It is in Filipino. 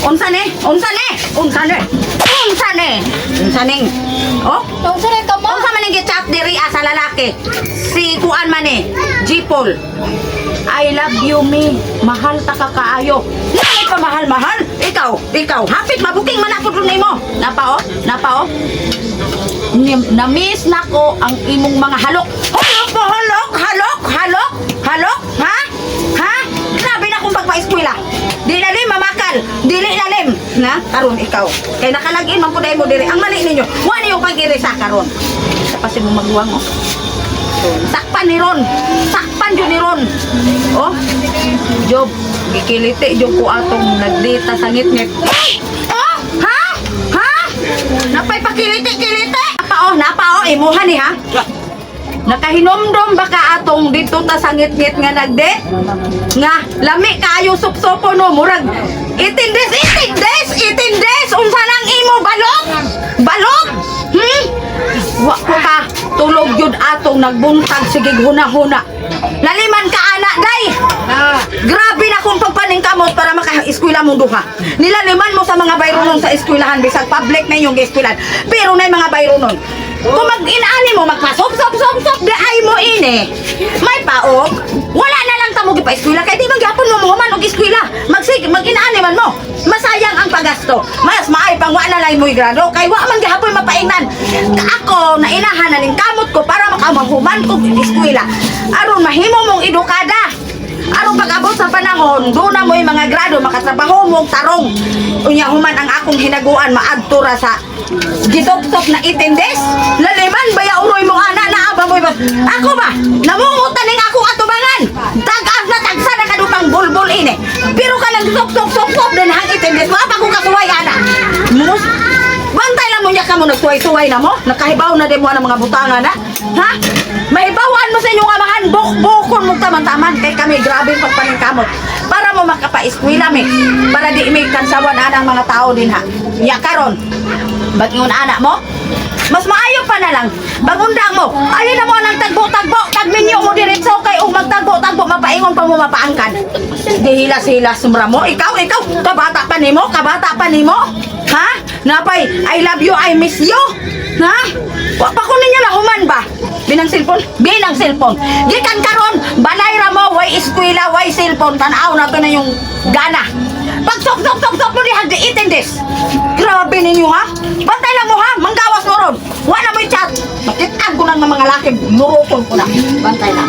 Unsa ni? Unsa ni? Unsa ni? Unsa ni? Unsa ning? Oh? Unsa ni ka ma? Unsa man ning gi-chat diri sa lalaki? Si kuan man ni, Jipol. I love you me. Mahal ta ka kaayo. Nani ka mahal-mahal? Ikaw, hapit mabuking man ako dun nimo. Napa oh. Na-miss nako ang imong mga halok. Halok, ha? Ha? Grabe na kung pagpa-eskwela. Dili mamakal, dili lalim. Na, karon ikaw. Kay nakalagin man puday mo diri. Ang mali ninyo, wa niyo pag-irisa karon. Tapos mo magluwang oh. Sakpan ni Ron. Sakpan yun ni Ron. Oh. Job, gikiliti yung ko atong nagdita sa ngit-ngit. Oh! Ha? Ha? Napay pakiliti-kiliti. Napa oh, imuha ni ha? Nakahinomdom baka atong dito ta sa ngit-ngit nga nagde? Nga, lami kayo sup-supo no, murag 18 days! Unsa nang imo balog? Balog? Wa ko ka, tulog yun atong nagbuntag, sige huna-huna. Laliman ka anak, day! Grabe na kung pagpaning kamot para maka-eskwela mong duha. Nilaliman mo sa mga bayronon sa eskwelahan, bisag public na yung eskwelahan. Pero na yung mga bayronon. Kung mag-inaani mo, magpasop, di ay mo ini. May paok, wala na lang tamo gipa-eskwela. Kaya di magyapon mo man og eskwela. Mag-inaani man mo. Masayang ang paggasto. Mas maay pang wala lang mo grado. Kaya wa man gihapon mapaingnan. Ako, nainahan na ning kamot ko para makamahuman ko eskwela. Aron mahimo mong edukada. Aron pag-abot sa panahon, doon na mo yung mga grado, makatrabaho mong tarong. Unya human ang akong hinaguan, maadtura sa gidok-tok na 18 days. Laliman, baya uroy mong anak na aba mo. Ako ba? Namungutan ning akong atubangan. Tag-as na tagsa na kadutang bulbul ini. Pero ka nang sok-sok din hang 18 days. Wapa ko kasuway, anak. Bantay lang mo niya ka mo, nagsuway-suway na mo. Nakahibaw na din mo ang mga butangan, ha? Ha? Mahibawan mo sa inyong amahan. Bukon mo taman-taman. Kay kami, grabe pagpaningkamot. Para mo makapa-eskwela, mi. Para di may kansawan anang mga tao din, ha? Ya karon. Bagingon anak mo? Mas maayo pa na lang. Bagundang mo. Ayun na mo nang tagbo-tagbo. Tagminyo mo diretso kay ug magtagbo-tagbo mapaingon pa mo mapaangkan. Dihila-hila sumra mo. Ikaw, kabata pa nimo? Ha? Napay, I love you, I miss you. Ha? Wa pa ko ninyo lahuman ba? Binang cellphone. Gikan karon, balay ra mo, way eskwela, way cellphone. Tanaw na to na yung gana. Pag sok mo di hagdi 18 days. Grabe ninyo ha? Bantay lang mo ha? Manggawas mo ron. Wala mo yung chat. Makitag ko lang ng mga laki. Nurukon ko na. Bantay lang.